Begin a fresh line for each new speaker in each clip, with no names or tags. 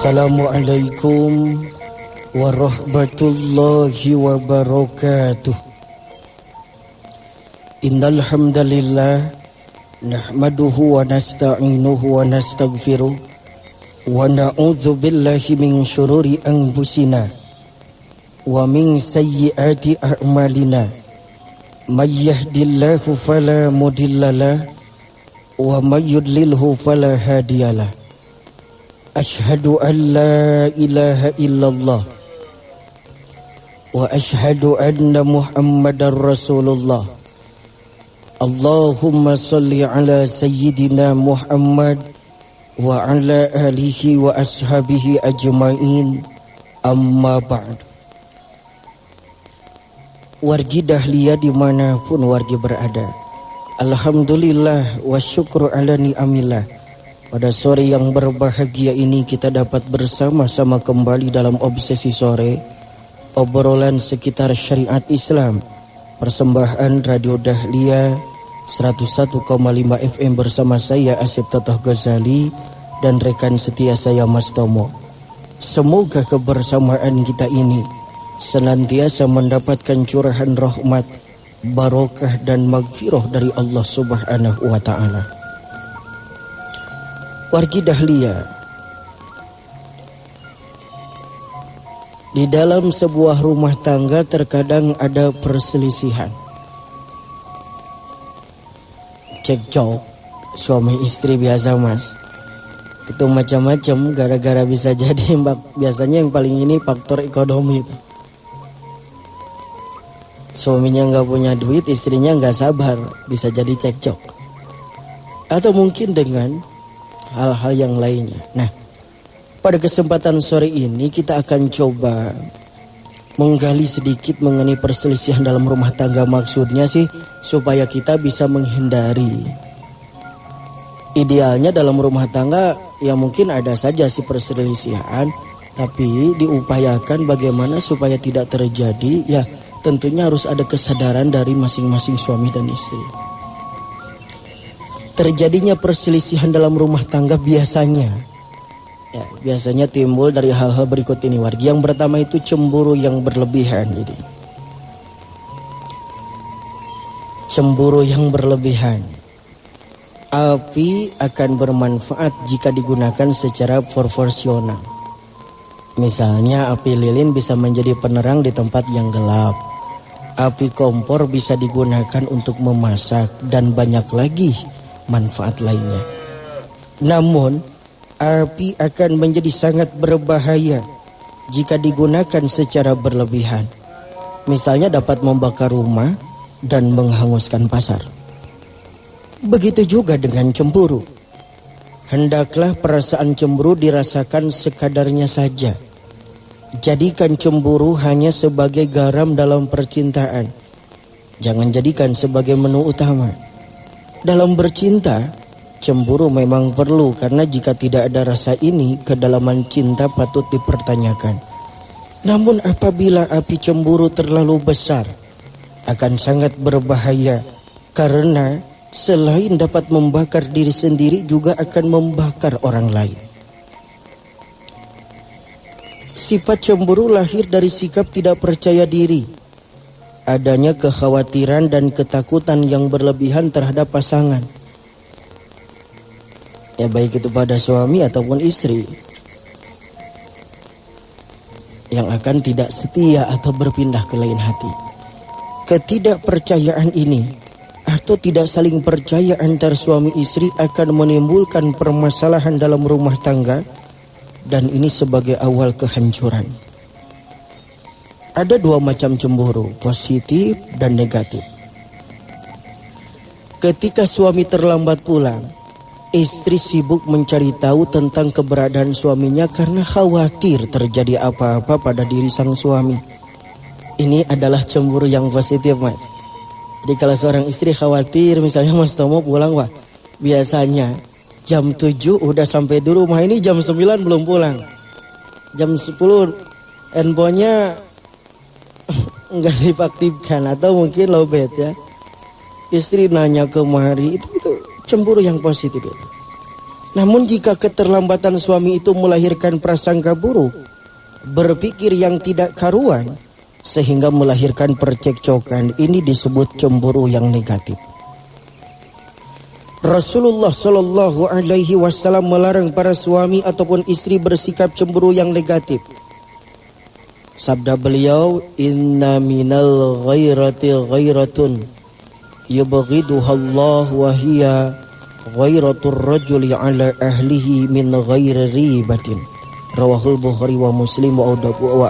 Assalamualaikum warahmatullahi wabarakatuh. Innal hamdalillah nahmaduhu wa nasta'inuhu wa nastaghfiruh wa na'udzu billahi min syururi anfusina wa min sayyiati a'malina. May yahdihillahu fala mudhillalah wa may yudlilhu fala hadiyalah. Ashhadu an la ilaha illallah wa ashhadu anna Muhammadar Rasulullah. Allahumma salli ala sayyidina Muhammad wa ala alihi wa ashabihi ajma'in, amma ba'd. Wargi dahliya dimanapun wargi berada, alhamdulillah wa syukru ala ni'amillah. Pada sore yang berbahagia ini kita dapat bersama-sama kembali dalam obsesi sore, obrolan sekitar syariat Islam. Persembahan Radio Dahlia 101,5 FM bersama saya Asep Totoh Ghazali dan rekan setia saya Mas Tomo. Semoga kebersamaan kita ini senantiasa mendapatkan curahan rahmat, barokah dan magfirah dari Allah Subhanahu wa taala. Wargi dahliya, di dalam sebuah rumah tangga terkadang ada perselisihan, cekcok suami istri biasa mas. Itu macam-macam gara-gara bisa jadi biasanya yang paling ini faktor ekonomi itu. Suaminya nggak punya duit, istrinya nggak sabar, bisa jadi cekcok. Atau mungkin dengan hal-hal yang lainnya. Nah, pada kesempatan sore ini kita akan coba menggali sedikit mengenai perselisihan dalam rumah tangga. Maksudnya sih supaya kita bisa menghindari. Idealnya dalam rumah tangga ya mungkin ada saja sih perselisihan, tapi diupayakan bagaimana supaya tidak terjadi. Ya tentunya harus ada kesadaran dari masing-masing suami dan istri. Terjadinya perselisihan dalam rumah tangga biasanya timbul dari hal-hal berikut ini wargi. Yang pertama itu cemburu yang berlebihan. Jadi cemburu yang berlebihan. Api akan bermanfaat jika digunakan secara proporsional. Misalnya api lilin bisa menjadi penerang di tempat yang gelap. Api kompor bisa digunakan untuk memasak dan banyak lagi manfaat lainnya. Namun api akan menjadi sangat berbahaya jika digunakan secara berlebihan. Misalnya dapat membakar rumah dan menghanguskan pasar. Begitu juga dengan cemburu. Hendaklah perasaan cemburu dirasakan sekadarnya saja. Jadikan cemburu hanya sebagai garam dalam percintaan. Jangan jadikan sebagai menu utama. Dalam bercinta, cemburu memang perlu karena jika tidak ada rasa ini, kedalaman cinta patut dipertanyakan. Namun apabila api cemburu terlalu besar, akan sangat berbahaya karena selain dapat membakar diri sendiri juga akan membakar orang lain. Sifat cemburu lahir dari sikap tidak percaya diri. Adanya kekhawatiran dan ketakutan yang berlebihan terhadap pasangan. Ya baik itu pada suami ataupun istri. Yang akan tidak setia atau berpindah ke lain hati. Ketidakpercayaan ini atau tidak saling percaya antar suami istri akan menimbulkan permasalahan dalam rumah tangga. Dan ini sebagai awal kehancuran. Ada dua macam cemburu, positif dan negatif. Ketika suami terlambat pulang, istri sibuk mencari tahu tentang keberadaan suaminya karena khawatir terjadi apa-apa pada diri sang suami. Ini adalah cemburu yang positif, Mas. Jadi kalau seorang istri khawatir, misalnya Mas Tomo pulang, wah biasanya jam 7 udah sampai di rumah, ini jam 9 belum pulang. Jam 10 handphonenya enggak diaktifkan atau mungkin lowbat ya. Istri nanya kemari, itu cemburu yang positif itu. Namun jika keterlambatan suami itu melahirkan prasangka buruk, berpikir yang tidak karuan, sehingga melahirkan percekcokan, ini disebut cemburu yang negatif. Rasulullah Shallallahu Alaihi Wasallam melarang para suami ataupun istri bersikap cemburu yang negatif. Sabda beliau, Inna minal ghairati ghairatun yubghiduha Allah wa hiya ghairatur rajuli ala ahlihi min ghairi ribatin. Rawahul Bukhari wa Muslim wa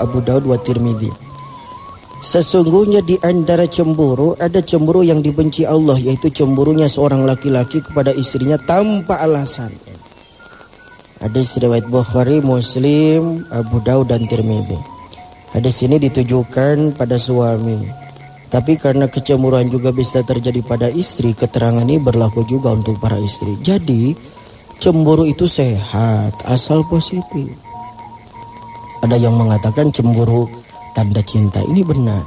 Abu Daud wa Tirmidzi. Sesungguhnya di antara cemburu ada cemburu yang dibenci Allah, yaitu cemburunya seorang laki-laki kepada istrinya tanpa alasan. Hadis riwayat Bukhari, Muslim, Abu Daud dan Tirmidzi. Hadis ini ditujukan pada suami, tapi karena kecemburuan juga bisa terjadi pada istri, keterangan ini berlaku juga untuk para istri. Jadi cemburu itu sehat asal positif. Ada yang mengatakan cemburu tanda cinta, ini benar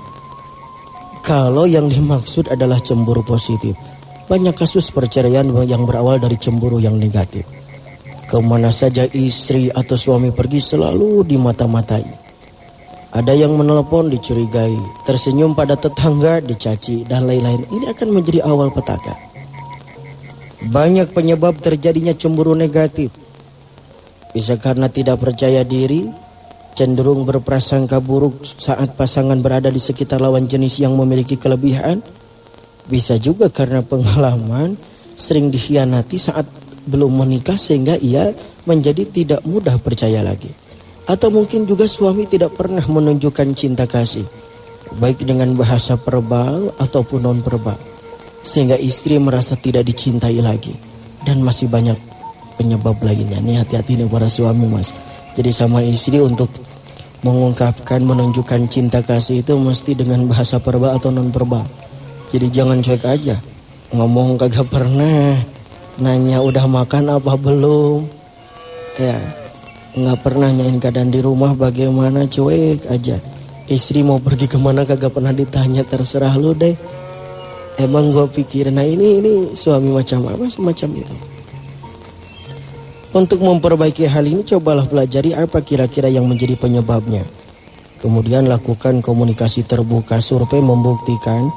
kalau yang dimaksud adalah cemburu positif. Banyak kasus perceraian yang berawal dari cemburu yang negatif. Kemana saja istri atau suami pergi selalu dimata-matai. Ada yang menelpon dicurigai, tersenyum pada tetangga dicaci, dan lain-lain. Ini akan menjadi awal petaka. Banyak penyebab terjadinya cemburu negatif. Bisa karena tidak percaya diri, cenderung berprasangka buruk saat pasangan berada di sekitar lawan jenis yang memiliki kelebihan. Bisa juga karena pengalaman sering dikhianati saat belum menikah sehingga ia menjadi tidak mudah percaya lagi. Atau mungkin juga suami tidak pernah menunjukkan cinta kasih, baik dengan bahasa verbal ataupun non-verbal, sehingga istri merasa tidak dicintai lagi. Dan masih banyak penyebab lainnya. Nih hati-hati nih para suami mas. Jadi sama istri untuk mengungkapkan, menunjukkan cinta kasih itu mesti dengan bahasa verbal atau non verbal. Jadi jangan cuek aja, ngomong kagak pernah, nanya udah makan apa belum, ya nggak pernah nanyain keadaan di rumah bagaimana, cuek aja. Istri mau pergi kemana kagak pernah ditanya, terserah lu deh. Emang gue pikir, nah ini suami macam apa, semacam itu. Untuk memperbaiki hal ini, cobalah pelajari apa kira-kira yang menjadi penyebabnya. Kemudian lakukan komunikasi terbuka. Survei membuktikan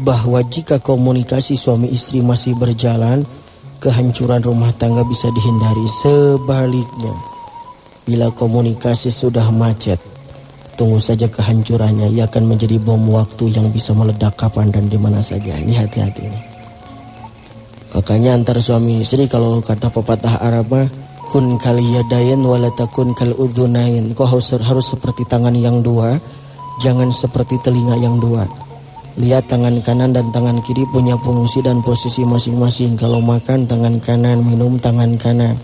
bahwa jika komunikasi suami istri masih berjalan, kehancuran rumah tangga bisa dihindari. Sebaliknya, bila komunikasi sudah macet, tunggu saja kehancurannya. Ia akan menjadi bom waktu yang bisa meledak kapan dan di mana saja. Ini hati-hati nih. Makanya antar suami istri, kalau kata pepatah Arab, kun kal yadain wala takun kal udhunain. Kau harus seperti tangan yang dua, jangan seperti telinga yang dua. Lihat tangan kanan dan tangan kiri punya fungsi dan posisi masing-masing. Kalau makan tangan kanan, minum tangan kanan,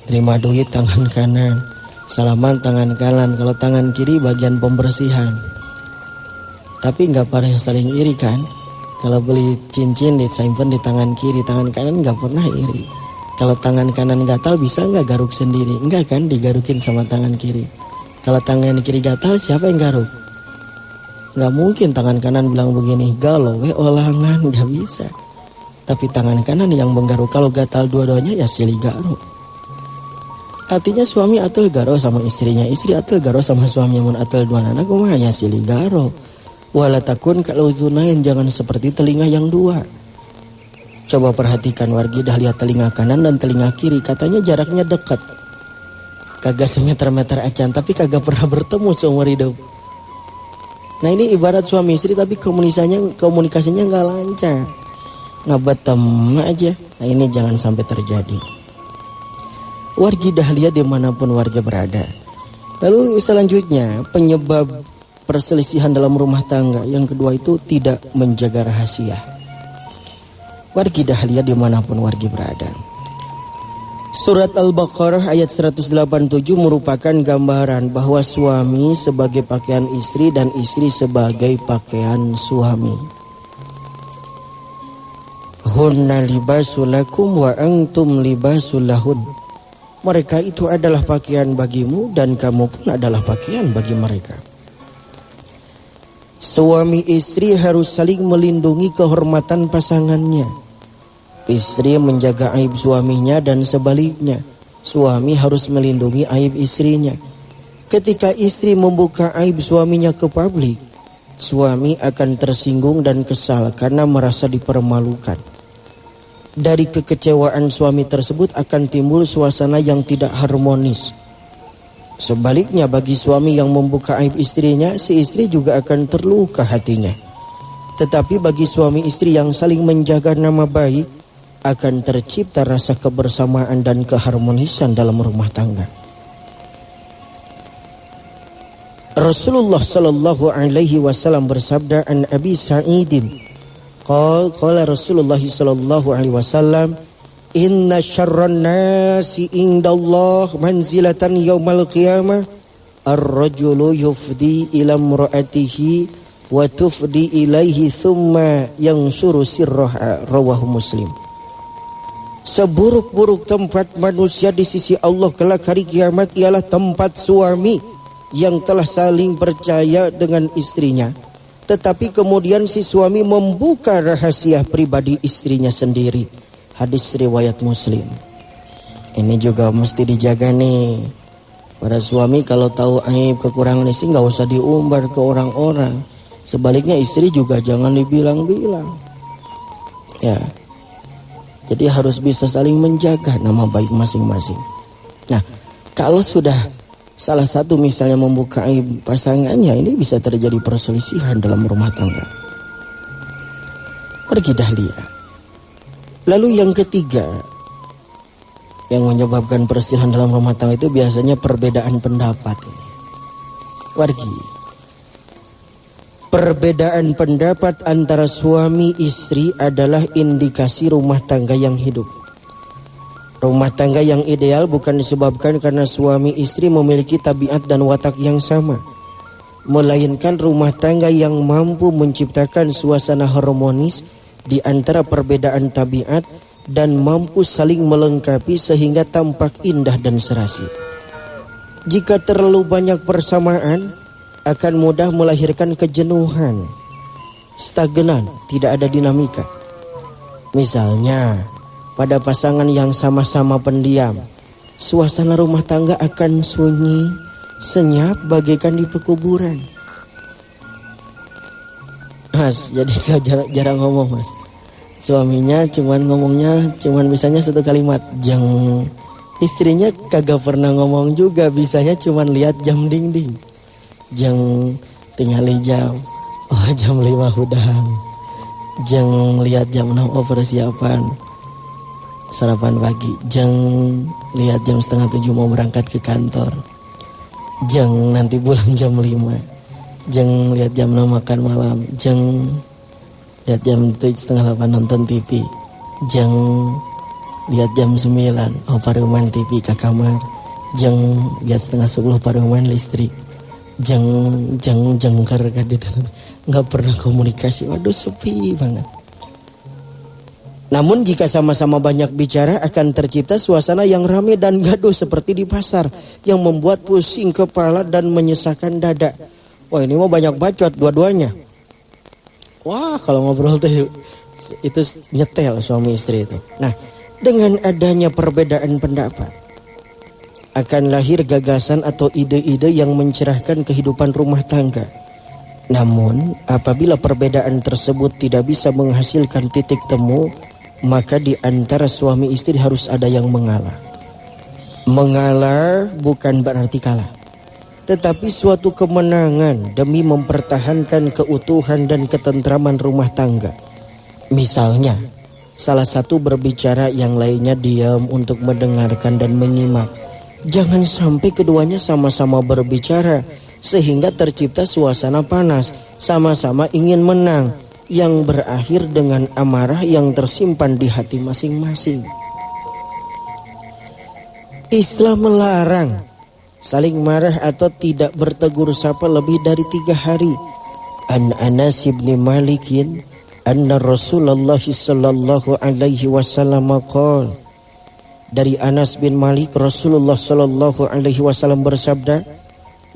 terima duit tangan kanan, salaman tangan kanan. Kalau tangan kiri bagian pembersihan. Tapi nggak pernah saling iri kan? Kalau beli cincin disimpan di tangan kiri, tangan kanan nggak pernah iri. Kalau tangan kanan gatal bisa nggak garuk sendiri? Enggak kan, digarukin sama tangan kiri. Kalau tangan kiri gatal, siapa yang garuk? Nggak mungkin tangan kanan bilang begini, galau, olangan, nggak bisa. Tapi tangan kanan yang menggaruk. Kalau gatal dua-duanya ya silih garuk. Artinya suami atul garuk sama istrinya, istri atul garuk sama suaminya, mun atul dua anak kumaha ya silih garuk. Wala takun kalau zunain, jangan seperti telinga yang dua. Coba perhatikan wargidah, lihat telinga kanan dan telinga kiri, katanya jaraknya dekat. Kagak semeter-meter acan, tapi kagak pernah bertemu seumur hidup. Nah ini ibarat suami istri tapi komunikasinya nggak lancar, nggak bertemu aja. Nah ini jangan sampai terjadi. Wargidah lihat dimanapun warga berada. Lalu selanjutnya penyebab perselisihan dalam rumah tangga. Yang kedua itu tidak menjaga rahasia. Wargi dahlia dimanapun wargi berada. Surat Al-Baqarah ayat 187 merupakan gambaran bahwa suami sebagai pakaian istri dan istri sebagai pakaian suami. Hunna libasul lakum wa antum libasul lahun. Mereka itu adalah pakaian bagimu dan kamu pun adalah pakaian bagi mereka. Suami istri harus saling melindungi kehormatan pasangannya. Istri menjaga aib suaminya dan sebaliknya. Suami harus melindungi aib istrinya. Ketika istri membuka aib suaminya ke publik, suami akan tersinggung dan kesal karena merasa dipermalukan. Dari kekecewaan suami tersebut akan timbul suasana yang tidak harmonis. Sebaliknya bagi suami yang membuka aib istrinya, si istri juga akan terluka hatinya. Tetapi bagi suami istri yang saling menjaga nama baik, akan tercipta rasa kebersamaan dan keharmonisan dalam rumah tangga. Rasulullah sallallahu alaihi wasallam bersabda an Abi Sa'idin, qala Rasulullah sallallahu alaihi wasallam, inna syarran nasi indallah manzilatan yaumal qiyamah ar-rajulu yufdi ila imra'atihi wa tufdi ilaihi thumma yanshuru sirraha, rawahu Muslim. Seburuk-buruk tempat manusia di sisi Allah kelak hari kiamat ialah tempat suami yang telah saling percaya dengan istrinya, tetapi kemudian si suami membuka rahasia pribadi istrinya sendiri. Hadis riwayat Muslim. Ini juga mesti dijaga nih. Para suami kalau tahu aib kekurangan istri nggak usah diumbar ke orang-orang. Sebaliknya istri juga jangan dibilang-bilang. Ya. Jadi harus bisa saling menjaga nama baik masing-masing. Nah, kalau sudah salah satu misalnya membuka aib pasangannya, ini bisa terjadi perselisihan dalam rumah tangga. Pergi dahlia. Lalu yang ketiga, yang menyebabkan perselisihan dalam rumah tangga itu biasanya perbedaan pendapat. Pergi. Perbedaan pendapat antara suami istri adalah indikasi rumah tangga yang hidup. Rumah tangga yang ideal bukan disebabkan karena suami istri memiliki tabiat dan watak yang sama, melainkan rumah tangga yang mampu menciptakan suasana harmonis di antara perbedaan tabiat dan mampu saling melengkapi sehingga tampak indah dan serasi. Jika terlalu banyak persamaan, akan mudah melahirkan kejenuhan, stagnan, tidak ada dinamika. Misalnya, pada pasangan yang sama-sama pendiam, suasana rumah tangga akan sunyi, senyap bagaikan di pekuburan. Mas, jadi jarang ngomong mas. Suaminya ngomongnya bisanya satu kalimat, jeng. Istrinya kagak pernah ngomong juga, bisanya cuman lihat jam dinding. Jeng tinggali jam, oh jam 5 hudang. Jeng lihat jam 6, oh persiapan sarapan pagi. Jeng lihat jam 6:30 mau berangkat ke kantor. Jeng nanti pulang jam 5. Jeng lihat jam 6 makan malam. Jeng lihat jam 7:30 nonton TV. Jeng lihat jam 9, oh paruman TV ke kamar. Jeng lihat 9:30 paruman listrik. Jengker nggak pernah komunikasi. Waduh, sepi banget. Namun jika sama-sama banyak bicara, akan tercipta suasana yang ramai dan gaduh seperti di pasar, yang membuat pusing kepala dan menyesakkan dada. Wah, ini mau banyak bacot dua-duanya. Wah, kalau ngobrol tuh itu nyetel suami istri itu. Nah, dengan adanya perbedaan pendapat, akan lahir gagasan atau ide-ide yang mencerahkan kehidupan rumah tangga. Namun, apabila perbedaan tersebut tidak bisa menghasilkan titik temu, maka di antara suami istri harus ada yang mengalah. Mengalah bukan berarti kalah, tetapi suatu kemenangan demi mempertahankan keutuhan dan ketentraman rumah tangga. Misalnya, salah satu berbicara, yang lainnya diam untuk mendengarkan dan menyimak. Jangan sampai keduanya sama-sama berbicara sehingga tercipta suasana panas, sama-sama ingin menang, yang berakhir dengan amarah yang tersimpan di hati masing-masing. Islam melarang saling marah atau tidak bertegur sapa lebih dari 3 hari. An Anas bin Malikin anna Rasulullah sallallahu alaihi wasallam qala, dari Anas bin Malik, Rasulullah sallallahu alaihi wasallam bersabda,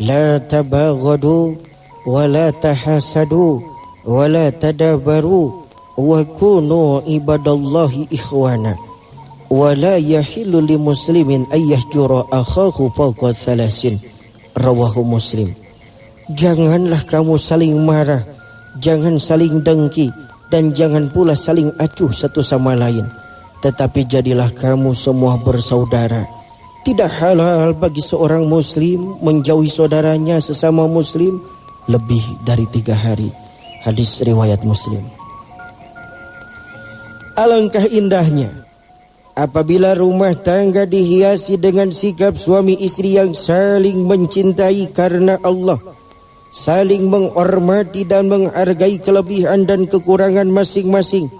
la tabaghadu wa la tahasadu wa la tadabaru wa kunu ibadallahi ikhwana. Wala yahillu li muslimin ayyahjura akhahu fawqa thalasin. Rawahu Muslim. Janganlah kamu saling marah, jangan saling dengki, dan jangan pula saling acuh satu sama lain. Tetapi jadilah kamu semua bersaudara. Tidak halal bagi seorang muslim menjauhi saudaranya sesama muslim lebih dari 3 hari. Hadis riwayat Muslim. Alangkah indahnya apabila rumah tangga dihiasi dengan sikap suami istri yang saling mencintai karena Allah, saling menghormati dan menghargai kelebihan dan kekurangan masing-masing,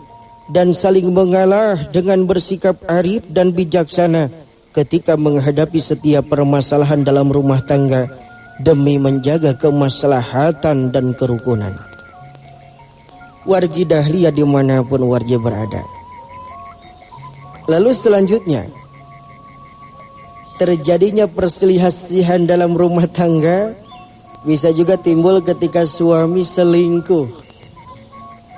dan saling mengalah dengan bersikap arif dan bijaksana ketika menghadapi setiap permasalahan dalam rumah tangga demi menjaga kemaslahatan dan kerukunan. Wargi dahlia dimanapun wargi berada. Lalu selanjutnya, terjadinya perselisihan dalam rumah tangga bisa juga timbul ketika suami selingkuh.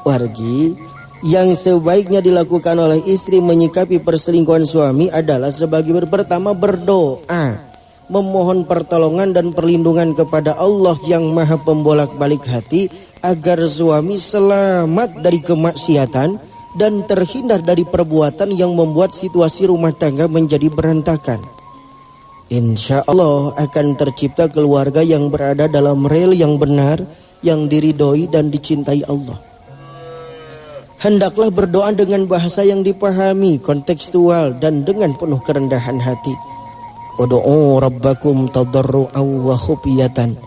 Wargi, yang sebaiknya dilakukan oleh istri menyikapi perselingkuhan suami adalah sebagai pertama berdoa, memohon pertolongan dan perlindungan kepada Allah yang Maha Pembolak-balik hati agar suami selamat dari kemaksiatan dan terhindar dari perbuatan yang membuat situasi rumah tangga menjadi berantakan. Insya Allah akan tercipta keluarga yang berada dalam rel yang benar, yang diridhoi dan dicintai Allah. Hendaklah berdoa dengan bahasa yang dipahami, kontekstual, dan dengan penuh kerendahan hati. Ud'u rabbakum tadarru'an wa khufiyatan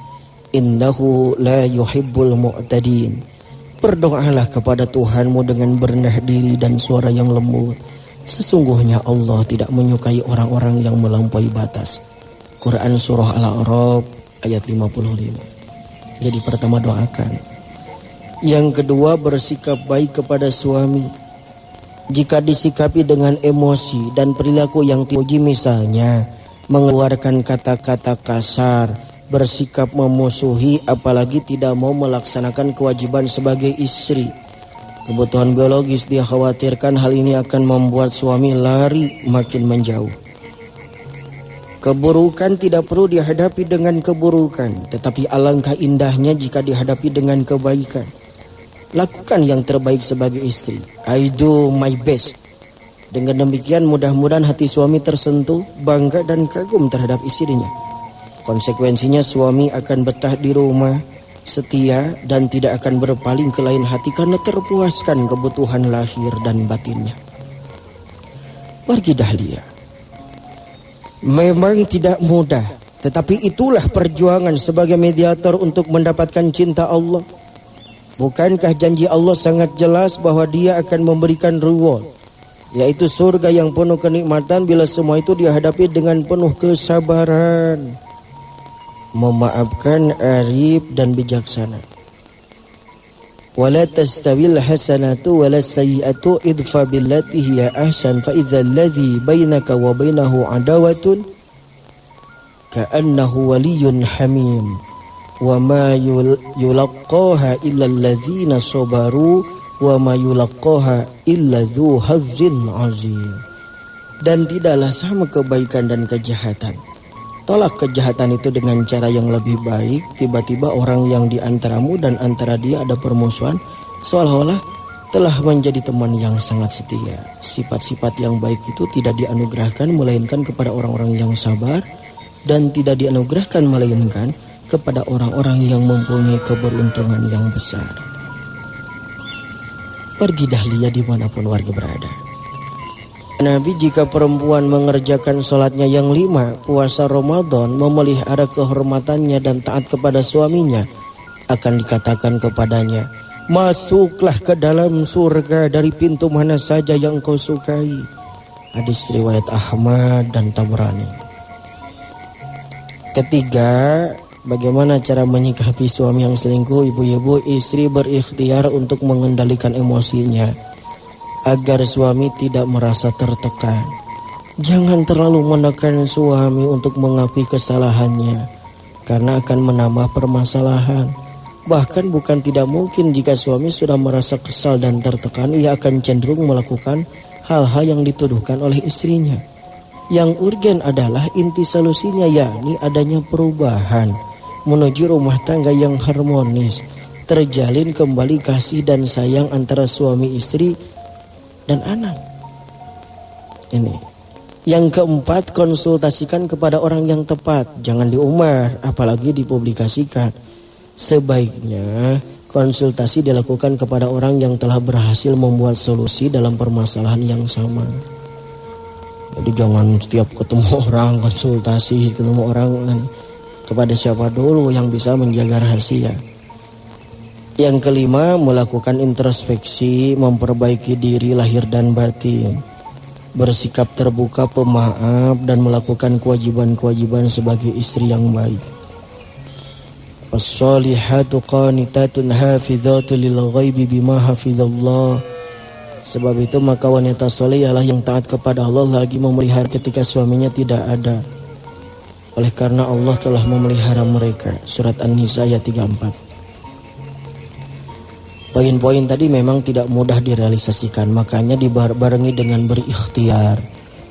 innahu la yuhibbul mu'tadin. Berdoalah kepada Tuhanmu dengan berendah diri dan suara yang lembut. Sesungguhnya Allah tidak menyukai orang-orang yang melampaui batas. Quran Surah Al-A'raf ayat 55. Jadi pertama doakan. Yang kedua bersikap baik kepada suami. Jika disikapi dengan emosi dan perilaku yang tinggi, misalnya mengeluarkan kata-kata kasar, bersikap memusuhi, apalagi tidak mau melaksanakan kewajiban sebagai istri, kebutuhan biologis, dia khawatirkan hal ini akan membuat suami lari makin menjauh. Keburukan tidak perlu dihadapi dengan keburukan, tetapi alangkah indahnya jika dihadapi dengan kebaikan. Lakukan yang terbaik sebagai istri. I do my best. Dengan demikian mudah-mudahan hati suami tersentuh, bangga dan kagum terhadap istrinya. Konsekuensinya suami akan betah di rumah, setia, dan tidak akan berpaling ke lain hati karena terpuaskan kebutuhan lahir dan batinnya. Wargi dahlia, memang tidak mudah, tetapi itulah perjuangan sebagai mediator untuk mendapatkan cinta Allah. Bukankah janji Allah sangat jelas bahwa Dia akan memberikan reward, yaitu surga yang penuh kenikmatan bila semua itu dihadapi dengan penuh kesabaran, memaafkan, arif dan bijaksana. Wala tastawil hasanatu wala sayyi'atu idfa billati hiya ahsan fa idzal ladzi bainaka wa bainahu adawatun ka'annahu waliyyun hamim wa ma yulaqqaha illa alladzina sabaru wa ma yulaqqaha illa dzu hazzin azim. Dan tidaklah sama kebaikan dan kejahatan. Tolak kejahatan itu dengan cara yang lebih baik. Tiba-tiba orang yang di antaramu dan antara dia ada permusuhan, seolah-olah telah menjadi teman yang sangat setia. Sifat-sifat yang baik itu tidak dianugerahkan melainkan kepada orang-orang yang sabar, dan tidak dianugerahkan melainkan kepada orang-orang yang mempunyai keberuntungan yang besar. Wargi dahlia dimanapun warga berada. Nabi jika perempuan mengerjakan sholatnya yang 5, puasa Ramadan, memelihara kehormatannya dan taat kepada suaminya, akan dikatakan kepadanya, masuklah ke dalam surga dari pintu mana saja yang kau sukai. Hadis riwayat Ahmad dan Tabrani. Ketiga, bagaimana cara menyikapi suami yang selingkuh? Ibu-ibu, istri berikhtiar untuk mengendalikan emosinya agar suami tidak merasa tertekan. Jangan terlalu menekan suami untuk mengakui kesalahannya, karena akan menambah permasalahan. Bahkan bukan tidak mungkin jika suami sudah merasa kesal dan tertekan, ia akan cenderung melakukan hal-hal yang dituduhkan oleh istrinya. Yang urgen adalah inti solusinya, yakni adanya perubahan menuju rumah tangga yang harmonis, terjalin kembali kasih dan sayang antara suami istri dan anak. Ini. Yang keempat, konsultasikan kepada orang yang tepat. Jangan diumbar, apalagi dipublikasikan. Sebaiknya konsultasi dilakukan kepada orang yang telah berhasil membuat solusi dalam permasalahan yang sama. Jadi jangan setiap ketemu orang konsultasi, ketemu orang kepada siapa dulu yang bisa menjaga rahasia. Yang kelima, melakukan introspeksi, memperbaiki diri lahir dan batin, bersikap terbuka, pemaaf, dan melakukan kewajiban-kewajiban sebagai istri yang baik. As-salihatu qanitatun hafizatun lil ghaibi bima hafizallah. Sebab itu maka wanita soleh ialah yang taat kepada Allah lagi memelihara ketika suaminya tidak ada. Oleh karena Allah telah memelihara mereka. Surat An-Nisa ayat 34. Poin-poin tadi memang tidak mudah direalisasikan, makanya dibarengi dengan berikhtiar,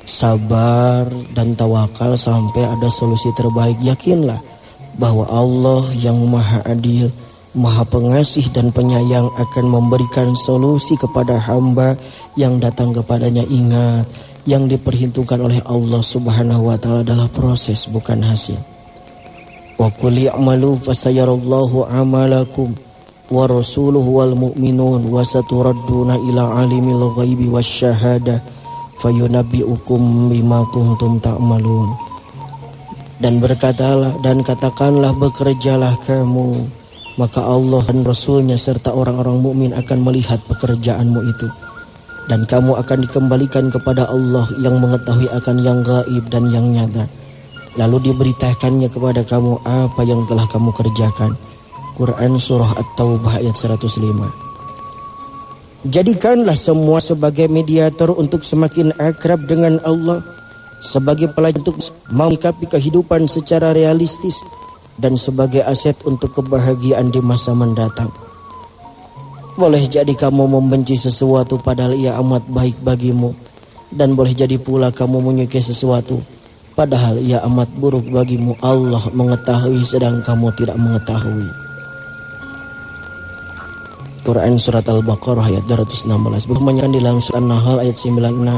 sabar, dan tawakal sampai ada solusi terbaik. Yakinlah bahwa Allah yang Maha Adil, Maha Pengasih dan Penyayang akan memberikan solusi kepada hamba yang datang kepadanya. Ingat, yang diperhitungkan oleh Allah Subhanahu wa taala adalah proses, bukan hasil. Wa qul i'malu fasayarallahu 'amalakum wa rasuluhu wal mu'minun wa saturadduna ila alimil ghaibi wasyahadah fayunabbi'ukum bima kuntum ta'malun. Dan berkatalah dan katakanlah, bekerjalah kamu, maka Allah dan Rasulnya serta orang-orang mukmin akan melihat pekerjaanmu itu, dan kamu akan dikembalikan kepada Allah yang mengetahui akan yang gaib dan yang nyata, lalu diberitakannya kepada kamu apa yang telah kamu kerjakan. Quran Surah At-Taubah ayat 105. Jadikanlah semua sebagai mediator untuk semakin akrab dengan Allah, sebagai pelajaran untuk menyikapi kehidupan secara realistis, dan sebagai aset untuk kebahagiaan di masa mendatang. Boleh jadi kamu membenci sesuatu padahal ia amat baik bagimu, dan boleh jadi pula kamu menyukai sesuatu padahal ia amat buruk bagimu. Allah mengetahui sedang kamu tidak mengetahui. Quran Surat Al-Baqarah ayat 216. Berikutnya di dalam Surat An-Nahl ayat 96.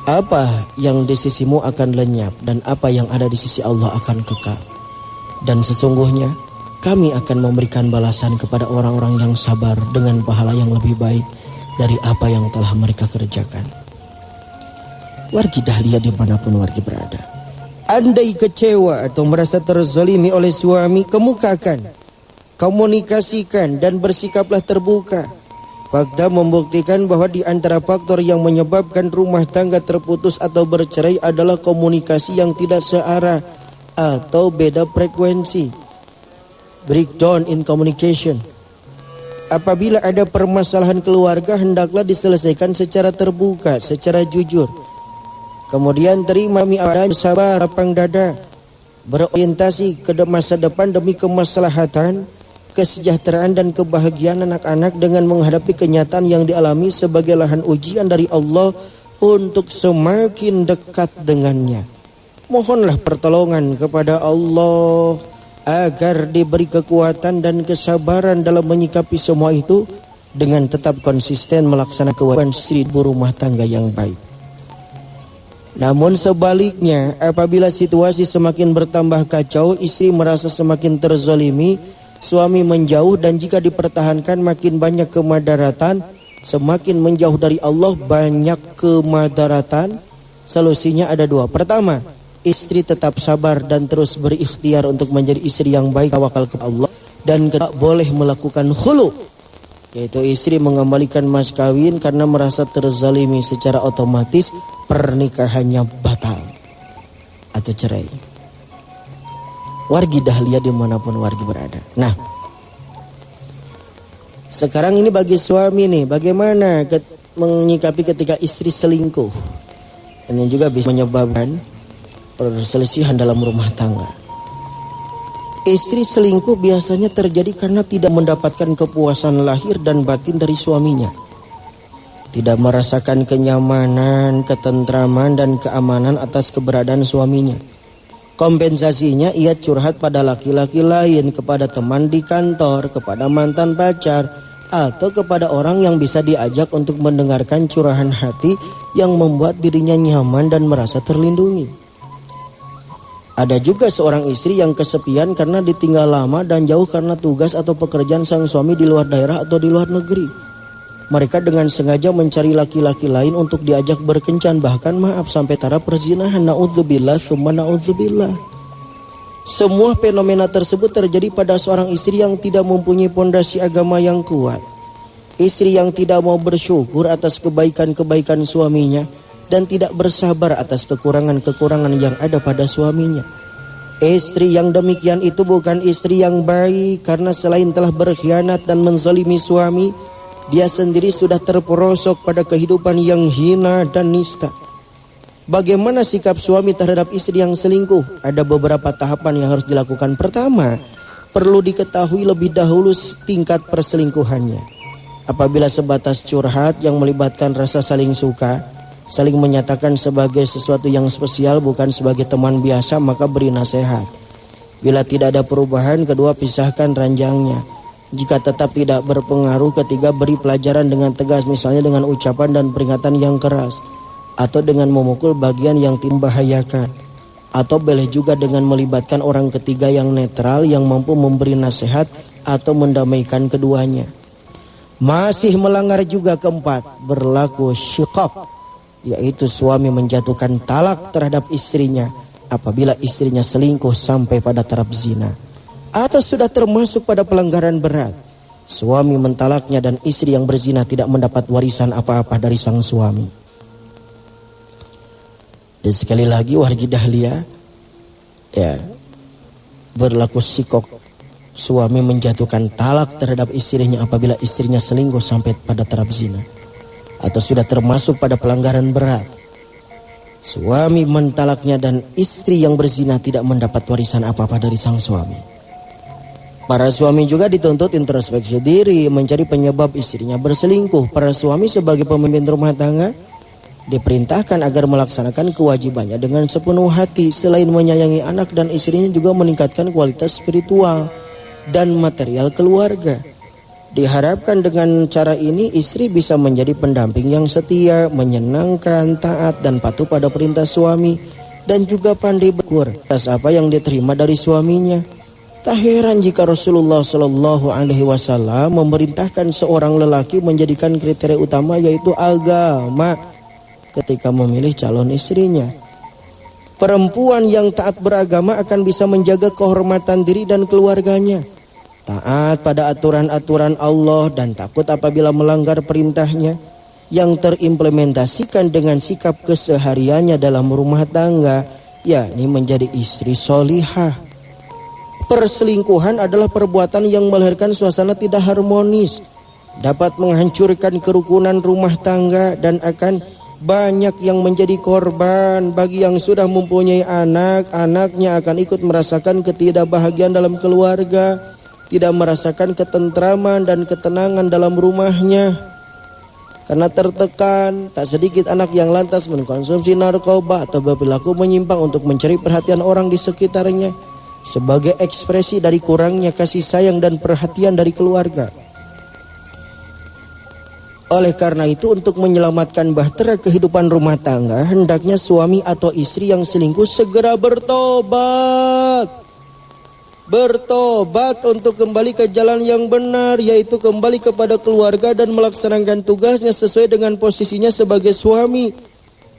Apa yang di sisimu akan lenyap, dan apa yang ada di sisi Allah akan kekal. Dan sesungguhnya kami akan memberikan balasan kepada orang-orang yang sabar dengan pahala yang lebih baik dari apa yang telah mereka kerjakan. Wargi dahlia dimanapun wargi berada, andai kecewa atau merasa terzalimi oleh suami, kemukakan, komunikasikan, dan bersikaplah terbuka. Fakta membuktikan bahwa di antara faktor yang menyebabkan rumah tangga terputus atau bercerai adalah komunikasi yang tidak searah atau beda frekuensi. Breakdown in communication. Apabila ada permasalahan keluarga, hendaklah diselesaikan secara terbuka, secara jujur. Kemudian terima adanya, sabar, lapang dada, berorientasi ke masa depan demi kemaslahatan, kesejahteraan dan kebahagiaan anak-anak dengan menghadapi kenyataan yang dialami sebagai lahan ujian dari Allah untuk semakin dekat dengannya. Mohonlah pertolongan kepada Allah agar diberi kekuatan dan kesabaran dalam menyikapi semua itu dengan tetap konsisten melaksanakan kewajiban istri berumah tangga yang baik. Namun sebaliknya, apabila situasi semakin bertambah kacau, istri merasa semakin terzalimi, suami menjauh, dan jika dipertahankan makin banyak kemadaratan, semakin menjauh dari Allah banyak kemadaratan. Solusinya ada dua. Pertama, istri tetap sabar dan terus berikhtiar untuk menjadi istri yang baik, tawakal kepada Allah. Dan kedua, boleh melakukan khulu, yaitu istri mengembalikan mas kawin karena merasa terzalimi, secara otomatis pernikahannya batal atau cerai. Wargi dahlia dimanapun wargi berada. Nah, sekarang ini bagi suami nih, bagaimana menyikapi ketika istri selingkuh? Ini juga bisa menyebabkan perselisihan dalam rumah tangga. Istri selingkuh biasanya terjadi karena tidak mendapatkan kepuasan lahir dan batin dari suaminya. tidak merasakan kenyamanan, ketentraman, dan keamanan atas keberadaan suaminya. Kompensasinya ia curhat pada laki-laki lain, kepada teman di kantor, kepada mantan pacar, atau kepada orang yang bisa diajak untuk mendengarkan curahan hati yang membuat dirinya nyaman dan merasa terlindungi. Ada juga seorang istri yang kesepian karena ditinggal lama dan jauh karena tugas atau pekerjaan sang suami di luar daerah atau di luar negeri. Mereka dengan sengaja mencari laki-laki lain untuk diajak berkencan, bahkan sampai taraf perzinahan. Na'udzubillah summa na'udzubillah. Semua fenomena tersebut terjadi pada seorang istri yang tidak mempunyai pondasi agama yang kuat. Istri yang tidak mau bersyukur atas kebaikan-kebaikan suaminya dan tidak bersabar atas kekurangan-kekurangan yang ada pada suaminya. Istri yang demikian itu bukan istri yang baik, karena selain telah berkhianat dan menzalimi suami, dia sendiri sudah terperosok pada kehidupan yang hina dan nista. Bagaimana sikap suami terhadap istri yang selingkuh? Ada beberapa tahapan yang harus dilakukan. Pertama, perlu diketahui lebih dahulu tingkat perselingkuhannya. Apabila sebatas curhat yang melibatkan rasa saling suka, saling menyatakan sebagai sesuatu yang spesial bukan sebagai teman biasa, maka beri nasihat. Bila tidak ada perubahan, kedua, pisahkan ranjangnya. Jika tetap tidak berpengaruh, ketiga, beri pelajaran dengan tegas, misalnya dengan ucapan dan peringatan yang keras, atau dengan memukul bagian yang membahayakan, atau boleh juga dengan melibatkan orang ketiga yang netral yang mampu memberi nasihat atau mendamaikan keduanya. Masih melanggar juga keempat, berlaku syiqaq, yaitu suami menjatuhkan talak terhadap istrinya apabila istrinya selingkuh sampai pada taraf zina, atau sudah termasuk pada pelanggaran berat. Suami mentalaknya dan istri yang berzina tidak mendapat warisan apa-apa dari sang suami. Dan sekali lagi wargi dahlia, ya, berlaku syiqaq, suami menjatuhkan talak terhadap istrinya apabila istrinya selingkuh sampai pada taraf zina, atau sudah termasuk pada pelanggaran berat. Suami mentalaknya dan istri yang berzina tidak mendapat warisan apa-apa dari sang suami. Para suami juga dituntut introspeksi diri, mencari penyebab istrinya berselingkuh. Para suami sebagai pemimpin rumah tangga diperintahkan agar melaksanakan kewajibannya dengan sepenuh hati. Selain menyayangi anak dan istrinya, juga meningkatkan kualitas spiritual dan material keluarga. Diharapkan dengan cara ini istri bisa menjadi pendamping yang setia, menyenangkan, taat dan patuh pada perintah suami, dan juga pandai bersyukur atas apa yang diterima dari suaminya. Tak heran jika Rasulullah Shallallahu Alaihi Wasallam memerintahkan seorang lelaki menjadikan kriteria utama yaitu agama ketika memilih calon istrinya. Perempuan yang taat beragama akan bisa menjaga kehormatan diri dan keluarganya, taat pada aturan-aturan Allah dan takut apabila melanggar perintahnya, yang terimplementasikan dengan sikap kesehariannya dalam rumah tangga, yakni menjadi istri solihah. Perselingkuhan adalah perbuatan yang melahirkan suasana tidak harmonis, dapat menghancurkan kerukunan rumah tangga, dan akan banyak yang menjadi korban. Bagi yang sudah mempunyai anak, anaknya akan ikut merasakan ketidakbahagiaan dalam keluarga, tidak merasakan ketentraman dan ketenangan dalam rumahnya. Karena tertekan, tak sedikit anak yang lantas mengkonsumsi narkoba atau berperilaku menyimpang untuk mencari perhatian orang di sekitarnya, sebagai ekspresi dari kurangnya kasih sayang dan perhatian dari keluarga. Oleh karena itu, untuk menyelamatkan bahtera kehidupan rumah tangga, hendaknya suami atau istri yang selingkuh segera bertobat. Bertobat untuk kembali ke jalan yang benar, yaitu kembali kepada keluarga dan melaksanakan tugasnya sesuai dengan posisinya sebagai suami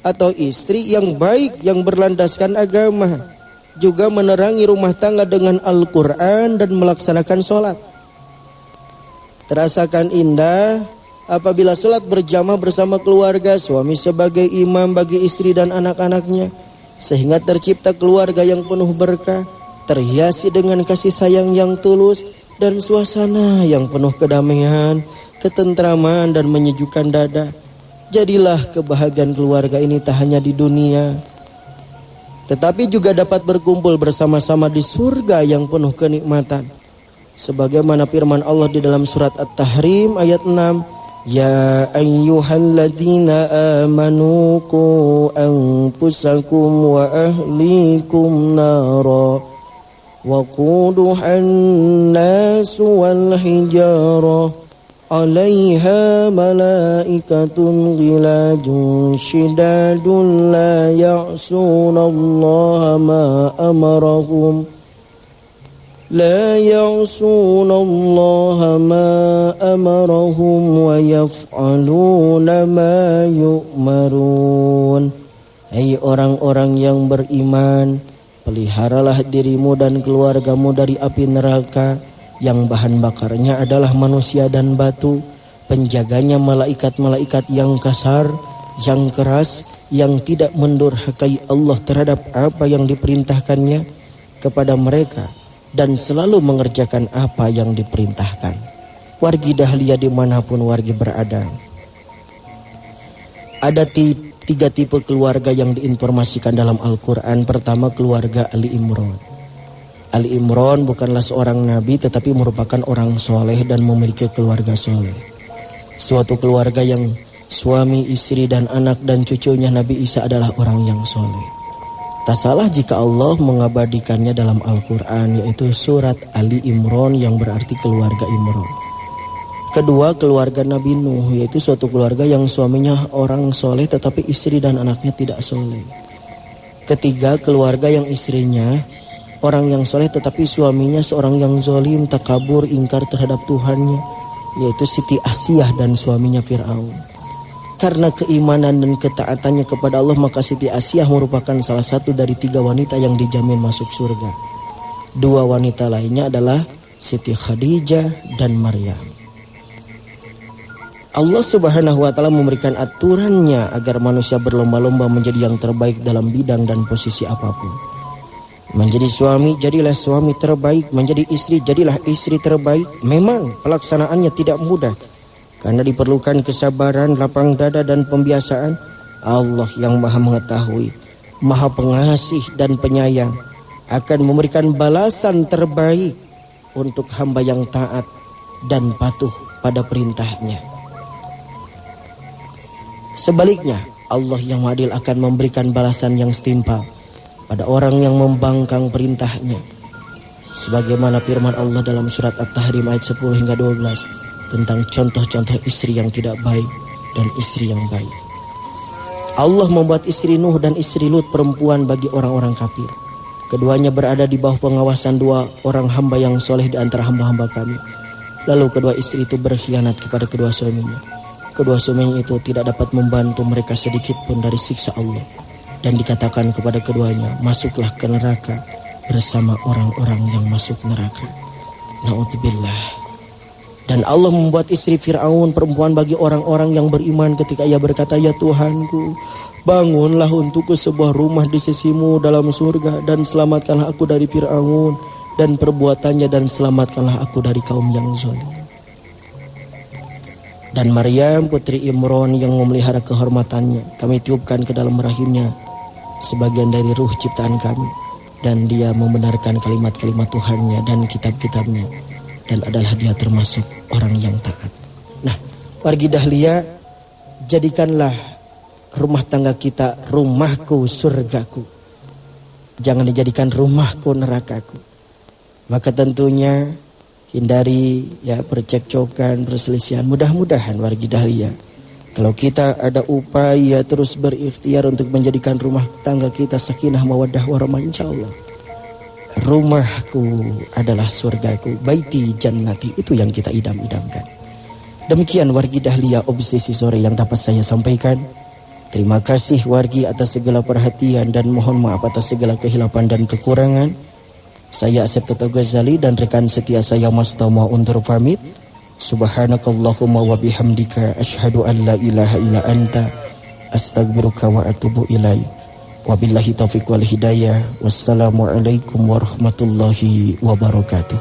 atau istri yang baik yang berlandaskan agama. Juga menerangi rumah tangga dengan Al-Quran dan melaksanakan sholat. Terasakan indah apabila sholat berjamaah bersama keluarga, suami sebagai imam bagi istri dan anak-anaknya, sehingga tercipta keluarga yang penuh berkah, terhiasi dengan kasih sayang yang tulus dan suasana yang penuh kedamaian, ketentraman dan menyejukkan dada. Jadilah kebahagiaan keluarga ini tak hanya di dunia, tetapi juga dapat berkumpul bersama-sama di surga yang penuh kenikmatan. Sebagaimana firman Allah di dalam surat At-Tahrim ayat 6, Ya ayyuhalladzina amanu qu anfusakum wa ahlikum nara waquduhan nasu wal hijarah 'alaiha malaikatun ghilajun shidadun la ya'sunallaha ma amarahum لا يعصون الله ما أمرهم ويفعلون ما يؤمرون. Hai orang-orang yang beriman, peliharalah dirimu dan keluargamu dari api neraka yang bahan bakarnya adalah manusia dan batu, penjaganya malaikat-malaikat yang kasar, yang keras, yang tidak mendurhakai Allah terhadap apa yang diperintahkannya kepada mereka dan selalu mengerjakan apa yang diperintahkan. Wargi Dahlia dimanapun wargi berada, ada tiga tipe keluarga yang diinformasikan dalam Al-Quran. Pertama, keluarga Ali Imran. Ali Imran bukanlah seorang nabi, tetapi merupakan orang soleh dan memiliki keluarga soleh. Suatu keluarga yang suami, istri, dan anak dan cucunya Nabi Isa adalah orang yang soleh. Tak salah jika Allah mengabadikannya dalam Al-Quran, yaitu surat Ali Imran yang berarti keluarga Imran. Kedua, keluarga Nabi Nuh, yaitu suatu keluarga yang suaminya orang soleh tetapi istri dan anaknya tidak soleh. Ketiga, keluarga yang istrinya orang yang soleh tetapi suaminya seorang yang zalim, takabur, ingkar terhadap Tuhannya, yaitu Siti Asyah dan suaminya Fir'aun. Karena keimanan dan ketaatannya kepada Allah, maka Siti Asyah merupakan salah satu dari 3 wanita yang dijamin masuk surga. 2 wanita lainnya adalah Siti Khadijah dan Maryam. Allah Subhanahu wa Ta'ala memberikan aturannya agar manusia berlomba-lomba menjadi yang terbaik dalam bidang dan posisi apapun. Menjadi suami, jadilah suami terbaik. Menjadi istri, jadilah istri terbaik. Memang pelaksanaannya tidak mudah, karena diperlukan kesabaran, lapang dada, dan pembiasaan. Allah yang maha mengetahui, maha pengasih dan penyayang akan memberikan balasan terbaik untuk hamba yang taat dan patuh pada perintahnya. Sebaliknya, Allah yang adil akan memberikan balasan yang setimpal pada orang yang membangkang perintahnya. Sebagaimana firman Allah dalam surat At-Tahrim ayat 10 hingga 12 tentang contoh-contoh istri yang tidak baik dan istri yang baik. Allah membuat istri Nuh dan istri Lut perempuan bagi orang-orang kafir. Keduanya berada di bawah pengawasan 2 orang hamba yang soleh di antara hamba-hamba kami. Lalu kedua istri itu berkhianat kepada kedua suaminya. Kedua suaminya itu tidak dapat membantu mereka sedikit pun dari siksa Allah. Dan dikatakan kepada keduanya, masuklah ke neraka bersama orang-orang yang masuk neraka. Na'udzubillah. Dan Allah membuat istri Fir'aun perempuan bagi orang-orang yang beriman ketika ia berkata, ya Tuhanku, bangunlah untukku sebuah rumah di sisimu dalam surga, dan selamatkanlah aku dari Fir'aun dan perbuatannya, dan selamatkanlah aku dari kaum yang zalim. Dan Maryam putri Imran yang memelihara kehormatannya, kami tiupkan ke dalam rahimnya sebagian dari ruh ciptaan kami, dan dia membenarkan kalimat-kalimat Tuhannya dan kitab-kitabnya, dan adalah dia termasuk orang yang taat. Nah, wargi Dahlia, jadikanlah rumah tangga kita rumahku surgaku, jangan dijadikan rumahku nerakaku. Maka tentunya hindari percekcokan, perselisihan. Mudah-mudahan wargi Dahlia, kalau kita ada upaya terus berikhtiar untuk menjadikan rumah tangga kita sakinah mawaddah warahmah, insyaallah rumahku adalah surgaku, baiti jannati, itu yang kita idam-idamkan. Demikian wargi Dahlia obsesi sore yang dapat saya sampaikan. Terima kasih wargi atas segala perhatian dan mohon maaf atas segala kehilapan dan kekurangan. Saya Asep Toto Ghazali dan rekan setia saya Mas Tomo undur pamit. Subhanakallahumma wa bihamdika asyhadu an la ilaha illa anta astaghfiruka wa atubu ilaik. Wabillahi taufiq wal hidayah. Wassalamualaikum warahmatullahi wabarakatuh.